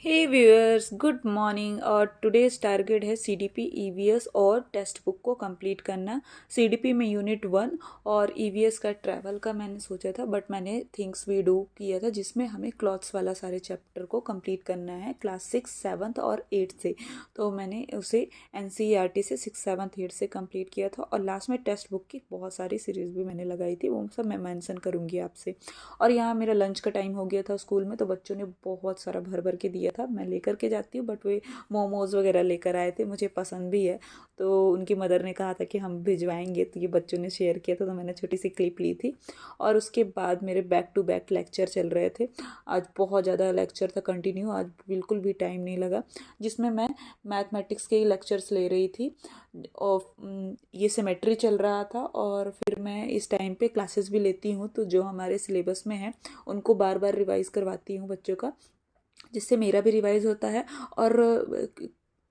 हे viewers, good morning. और today's target है CDP EVS और टेक्स्ट बुक को कंप्लीट करना। सीडीपी में यूनिट 1 और ईवीएस का ट्रैवल का मैंने सोचा था, बट मैंने थिंग्स वी डू किया था, जिसमें हमें क्लॉथ्स वाला सारे चैप्टर को कंप्लीट करना है क्लास 6, 7 और 8 से। तो मैंने उसे एनसीईआरटी से 6, 7, 8 से कंप्लीट किया था। और लास्ट में टेक्स्ट बुक की बहुत सारी सीरीज़ भी मैंने लगाई थी, वो सब मैं मेंशन करूँगी आपसे। और यहाँ मेरा लंच का टाइम हो गया था स्कूल में, तो बच्चों ने बहुत सारा भर भर के दिया था। मैं लेकर के जाती हूँ, बट वे मोमोज़ वगैरह लेकर आए थे, मुझे पसंद भी है। तो उनकी मदर ने कहा था कि हम भिजवाएंगे, तो ये बच्चों ने शेयर किया था, तो मैंने छोटी सी क्लिप ली थी। और उसके बाद मेरे बैक टू बैक लेक्चर चल रहे थे। आज बहुत ज़्यादा लेक्चर था कंटिन्यू, आज बिल्कुल भी टाइम नहीं लगा, जिसमें मैं मैथमेटिक्स के ही लेक्चर्स ले रही थी। और ये सिमेट्री चल रहा था। और फिर मैं इस टाइम पे क्लासेस भी लेती हूँ, तो जो हमारे सिलेबस में है उनको बार बार रिवाइज़ करवाती हूँ बच्चों का, जिससे मेरा भी रिवाइज़ होता है। और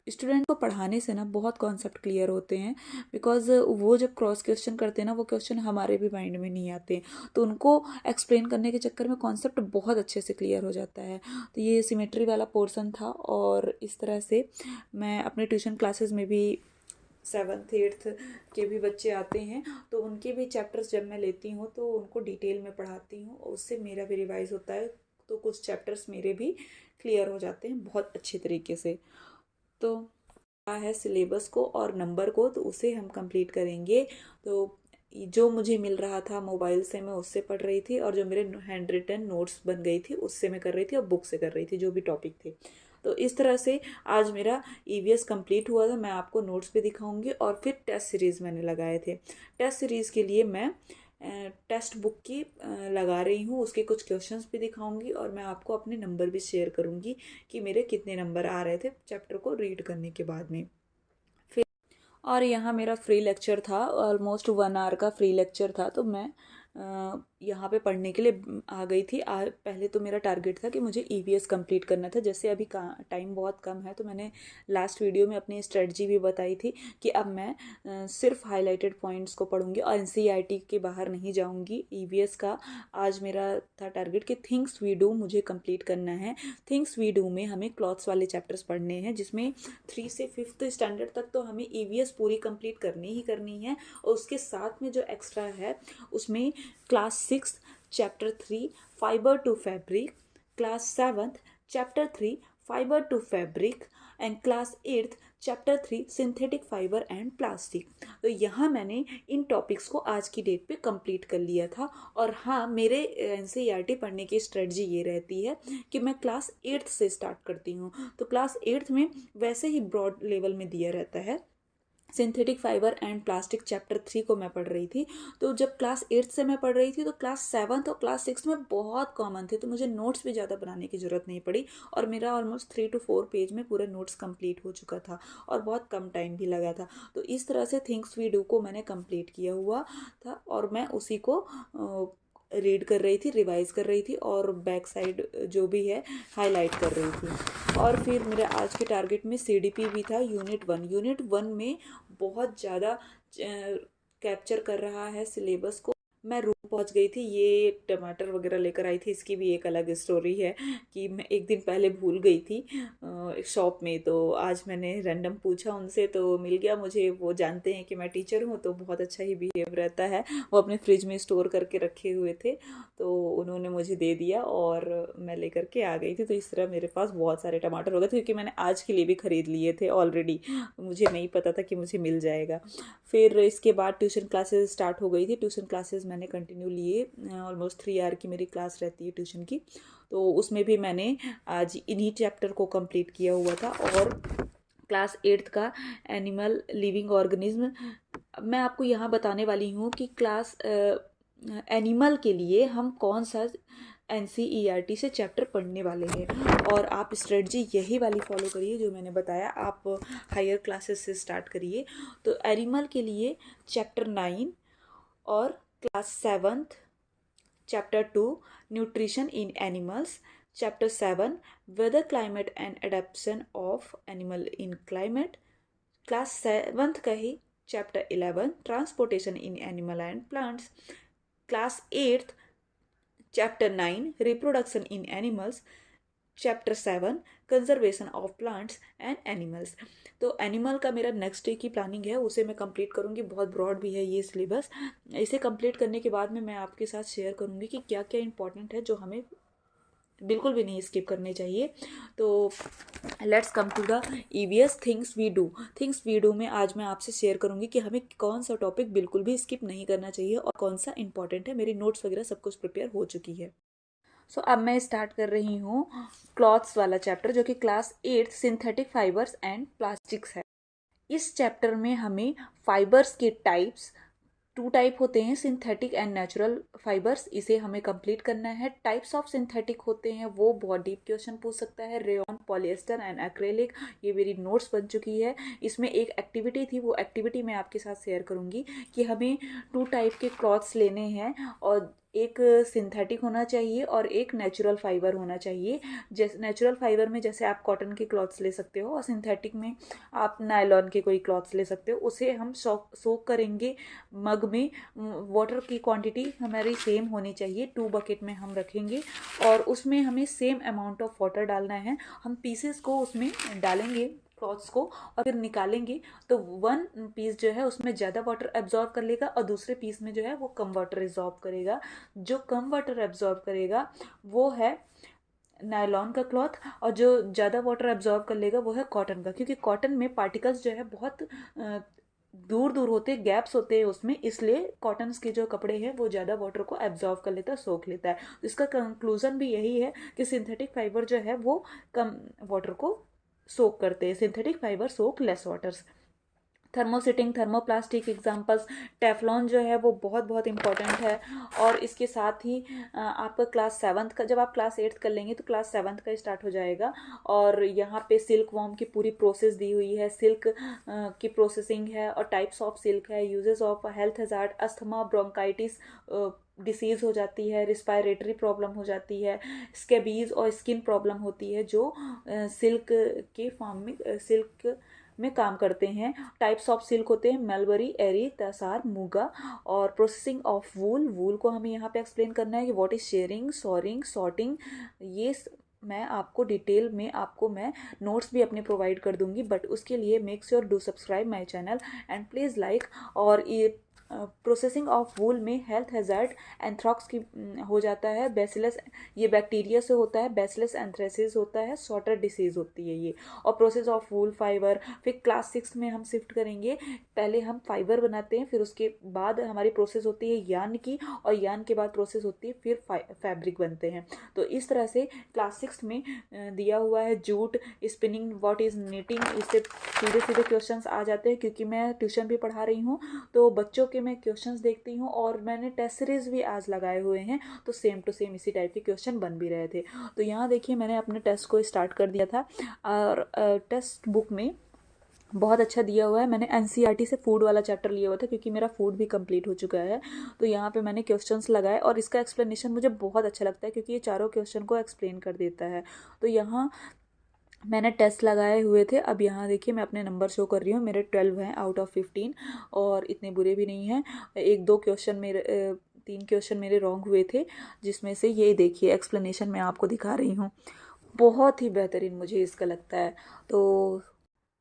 स्टूडेंट को पढ़ाने से ना बहुत कॉन्सेप्ट क्लियर होते हैं, बिकॉज वो जब क्रॉस क्वेश्चन करते हैं ना, वो क्वेश्चन हमारे भी माइंड में नहीं आते, तो उनको एक्सप्लेन करने के चक्कर में कॉन्सेप्ट बहुत अच्छे से क्लियर हो जाता है। तो ये सिमेट्री वाला पोर्सन था। और इस तरह से मैं अपने ट्यूशन क्लासेस में भी 7th 8th के भी बच्चे आते हैं, तो उनके भी चैप्टर्स जब मैं लेती हूँ तो उनको डिटेल में पढ़ाती हूँ, उससे मेरा भी रिवाइज होता है। तो कुछ चैप्टर्स मेरे भी क्लियर हो जाते हैं बहुत अच्छे तरीके से। तो क्या है सिलेबस को और नंबर को, तो उसे हम कंप्लीट करेंगे। तो जो मुझे मिल रहा था मोबाइल से, मैं उससे पढ़ रही थी, और जो मेरे हैंड रिटन नोट्स बन गई थी उससे मैं कर रही थी, और बुक से कर रही थी जो भी टॉपिक थे। तो इस तरह से आज मेरा ईवीएस कंप्लीट हुआ था। मैं आपको नोट्स भी दिखाऊंगी। और फिर टेस्ट सीरीज़ मैंने लगाए थे। टेस्ट सीरीज़ के लिए मैं टेक्स्ट बुक की लगा रही हूँ, उसके कुछ क्वेश्चंस भी दिखाऊंगी, और मैं आपको अपने नंबर भी शेयर करूँगी कि मेरे कितने नंबर आ रहे थे चैप्टर को रीड करने के बाद में। फिर और यहाँ मेरा फ्री लेक्चर था, ऑलमोस्ट 1 आवर का फ्री लेक्चर था, तो मैं यहाँ पे पढ़ने के लिए आ गई थी। पहले तो मेरा टारगेट था कि मुझे ईवीएस कंप्लीट करना था। जैसे अभी टाइम बहुत कम है, तो मैंने लास्ट वीडियो में अपनी स्ट्रेटजी भी बताई थी कि अब मैं सिर्फ हाईलाइटेड पॉइंट्स को पढ़ूंगी और एनसीईआरटी के बाहर नहीं जाऊंगी। ईवीएस का आज मेरा था टारगेट कि थिंग्स वी डू मुझे कंप्लीट करना है। थिंग्स वी डू में हमें क्लॉथ्स वाले चैप्टर्स पढ़ने हैं, जिसमें 3 से 5th स्टैंडर्ड तक तो हमें ईवीएस पूरी कंप्लीट करनी ही करनी है। और उसके साथ में जो एक्स्ट्रा है उसमें class 6 chapter 3 fibre to fabric, class 7 chapter 3 fibre to fabric, and class 8 chapter 3 synthetic fibre and plastic. तो यहाँ मैंने इन टॉपिक्स को आज की डेट पे कंप्लीट कर लिया था। और हाँ, मेरे एनसीईआरटी पढ़ने की स्ट्रेटजी ये रहती है कि मैं क्लास 8th से स्टार्ट करती हूँ। तो क्लास 8th में वैसे ही ब्रॉड लेवल में दिया रहता है। Synthetic fibre and plastic chapter 3 को मैं पढ़ रही थी। तो जब क्लास 8th से मैं पढ़ रही थी, तो क्लास 7th और क्लास 6 में बहुत कॉमन थे, तो मुझे नोट्स भी ज़्यादा बनाने की ज़रूरत नहीं पड़ी। और मेरा ऑलमोस्ट 3 to 4 पेज में पूरा नोट्स कंप्लीट हो चुका था, और बहुत कम टाइम भी लगा था। तो इस तरह से थिंग्स वी डू को मैंने कंप्लीट किया हुआ था, और मैं उसी को रीड कर रही थी, रिवाइज कर रही थी, और बैक साइड जो भी है हाईलाइट कर रही थी। और फिर मेरे आज के टारगेट में सीडीपी भी था यूनिट 1 में बहुत ज़्यादा कैप्चर कर रहा है सिलेबस को। मैं रूम पहुंच गई थी, ये टमाटर वगैरह लेकर आई थी। इसकी भी एक अलग स्टोरी है कि मैं एक दिन पहले भूल गई थी शॉप में, तो आज मैंने रैंडम पूछा उनसे, तो मिल गया मुझे। वो जानते हैं कि मैं टीचर हूँ, तो बहुत अच्छा ही बिहेव रहता है। वो अपने फ्रिज में स्टोर करके रखे हुए थे, तो उन्होंने मुझे दे दिया और मैं लेकर के आ गई थी। तो इस तरह मेरे पास बहुत सारे टमाटर हो गए थे, क्योंकि मैंने आज के लिए भी ख़रीद लिए थे ऑलरेडी। मुझे नहीं पता था कि मुझे मिल जाएगा। फिर इसके बाद ट्यूशन क्लासेस स्टार्ट हो गई थी। ट्यूशन क्लासेस मैंने कंटिन्यू लिए, ऑलमोस्ट 3 आवर की मेरी क्लास रहती है ट्यूशन की। तो उसमें भी मैंने आज इन्हीं चैप्टर को कंप्लीट किया हुआ था। और क्लास 8th का एनिमल लिविंग ऑर्गेनिज्म, मैं आपको यहाँ बताने वाली हूँ कि क्लास एनिमल के लिए हम कौन सा एनसीईआरटी से चैप्टर पढ़ने वाले हैं। और आप स्ट्रेटजी यही वाली फॉलो करिए जो मैंने बताया, आप हायर क्लासेस से स्टार्ट करिए। तो एनिमल के लिए चैप्टर 9, और class 7th chapter 2 nutrition in animals, chapter 7 weather climate and adaptation of animal in climate, class 7th का ही chapter 11 transportation in animal and plants, class 8th chapter 9 reproduction in animals, chapter 7 conservation of plants and animals. तो animal का मेरा next day की planning है, उसे मैं complete करूँगी। बहुत ब्रॉड भी है ये सिलेबस। इसे कंप्लीट करने के बाद में मैं आपके साथ शेयर करूँगी कि क्या क्या इंपॉर्टेंट है जो हमें बिल्कुल भी नहीं स्किप करने चाहिए। तो let's come to the EVS things we do में आज मैं आपसे शेयर करूंगी कि हमें कौन सा टॉपिक बिल्कुल भी स्किप नहीं करना चाहिए और कौन सा इंपॉर्टेंट है। मेरी नोट्स वगैरह सब कुछ प्रिपेयर हो चुकी है। सो अब मैं स्टार्ट कर रही हूँ क्लॉथ्स वाला चैप्टर, जो कि class 8 synthetic fibres and plastics है। इस चैप्टर में हमें फाइबर्स के टाइप्स, 2 टाइप होते हैं, सिंथेटिक एंड नेचुरल फाइबर्स, इसे हमें कंप्लीट करना है। टाइप्स ऑफ सिंथेटिक होते हैं वो बहुत डीप क्वेश्चन पूछ सकता है। रेयॉन, पॉलिएस्टर एंड एक्रेलिक, ये मेरी नोट्स बन चुकी है। इसमें एक एक्टिविटी थी, वो एक्टिविटी मैं आपके साथ शेयर करूंगी कि हमें 2 टाइप के क्लॉथ्स लेने हैं और एक सिंथेटिक होना चाहिए और एक नेचुरल फाइबर होना चाहिए। जैसे नेचुरल फाइबर में जैसे आप कॉटन के क्लॉथ्स ले सकते हो और सिंथेटिक में आप नायलॉन के कोई क्लॉथ्स ले सकते हो। उसे हम सोक करेंगे मग में। वाटर की क्वांटिटी हमारी सेम होनी चाहिए, 2 बकेट में हम रखेंगे और उसमें हमें सेम अमाउंट ऑफ वाटर डालना है। हम पीसेस को उसमें डालेंगे क्लॉथ्स को और फिर निकालेंगे, तो 1 पीस जो है उसमें ज़्यादा वाटर एब्जॉर्ब कर लेगा और दूसरे पीस में जो है वो कम वाटर एब्जॉर्ब करेगा। जो कम वाटर एब्जॉर्ब करेगा वो है नायलॉन का क्लॉथ और जो ज़्यादा वाटर एब्जॉर्ब कर लेगा वो है कॉटन का, क्योंकि कॉटन में पार्टिकल्स जो है बहुत दूर दूर होते हैं, गैप्स होते हैं उसमें, इसलिए कॉटन के जो कपड़े हैं वो ज़्यादा वाटर को एब्जॉर्व कर लेता है, सोख लेता है। तो इसका कंक्लूजन भी यही है कि सिंथेटिक फाइबर जो है वो कम वाटर को सोक करते हैं। Synthetic fibre soak less waters. Thermosetting, thermoplastic examples, Teflon जो है वो बहुत बहुत इंपॉर्टेंट है। और इसके साथ ही आपका क्लास 7 का, जब आप क्लास 8 कर लेंगे तो क्लास 7 का स्टार्ट हो जाएगा। और यहाँ पे सिल्क वॉर्म की पूरी प्रोसेस दी हुई है, सिल्क की प्रोसेसिंग है और टाइप्स ऑफ सिल्क है, uses of health hazard, asthma, bronchitis disease हो जाती है, रिस्पायरेटरी प्रॉब्लम हो जाती है, स्कैबीज और स्किन प्रॉब्लम होती है जो सिल्क के फॉर्म में सिल्क में काम करते हैं। टाइप्स ऑफ सिल्क होते हैं मलबरी, एरी, तसार, मूगा। और प्रोसेसिंग ऑफ वूल को हमें यहाँ पे एक्सप्लेन करना है कि what is sharing, soaring, sorting. ये मैं आपको डिटेल में आपको मैं नोट्स भी अपने प्रोवाइड कर दूंगी, बट उसके लिए make sure do subscribe my channel and please like. और ये प्रोसेसिंग ऑफ वूल में हेल्थ हैज़ार्ड एंथ्रॉक्स की हो जाता है, बेसिलस, ये बैक्टीरिया से होता है, बेसिलस एंथ्रेसिस होता है, सॉटर डिसीज होती है ये। और प्रोसेस ऑफ वूल फाइबर, फिर क्लास 6 में हम शिफ्ट करेंगे। पहले हम फाइबर बनाते हैं, फिर उसके बाद हमारी प्रोसेस होती है यान की, और यान के बाद प्रोसेस होती है फिर फैब्रिक बनते हैं। तो इस तरह से क्लास 6 में दिया हुआ है jute, spinning, what is knitting, इससे सीधे सीधे क्वेश्चंस आ जाते हैं। क्योंकि मैं ट्यूशन भी पढ़ा रही हूँ तो बच्चों के मैं क्वेश्चंस देखती हूँ और मैंने टेस्ट सीरीज भी आज लगाए हुए हैं, तो सेम टू सेम इसी टाइप के क्वेश्चन बन भी रहे थे। तो यहाँ देखिए मैंने अपने टेस्ट को स्टार्ट कर दिया था और टेक्स्ट बुक में बहुत अच्छा दिया हुआ है। मैंने एनसीईआरटी से फूड वाला चैप्टर लिया हुआ था क्योंकि मेरा फूड भी कंप्लीट हो चुका है। तो यहाँ पे मैंने क्वेश्चंस लगाए और इसका एक्सप्लेनेशन मुझे बहुत अच्छा लगता है क्योंकि ये चारों क्वेश्चन को एक्सप्लेन कर देता है। तो यहाँ मैंने टेस्ट लगाए हुए थे। अब यहाँ देखिए मैं अपने नंबर शो कर रही हूँ, मेरे 12 हैं आउट ऑफ 15 और इतने बुरे भी नहीं हैं। 1-2 क्वेश्चन मेरे 3 क्वेश्चन मेरे रॉन्ग हुए थे, जिसमें से ये देखिए एक्सप्लेनेशन मैं आपको दिखा रही हूँ। बहुत ही बेहतरीन मुझे इसका लगता है। तो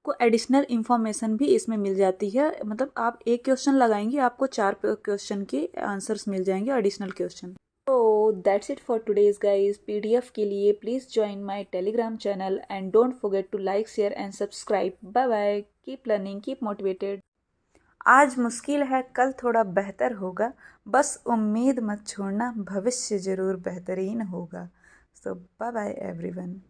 को एडिशनल इन्फॉर्मेशन भी इसमें मिल जाती है, मतलब आप एक क्वेश्चन लगाएंगे आपको 4 क्वेश्चन के आंसर्स मिल जाएंगे, एडिशनल क्वेश्चन। तो that's it for today's guys. PDF के लिए please join my Telegram channel and don't forget to like, share and subscribe. Bye bye, keep learning, keep motivated. आज मुश्किल है कल थोड़ा बेहतर होगा, बस उम्मीद मत छोड़ना, भविष्य ज़रूर बेहतरीन होगा। सो बाय बाय एवरीवन।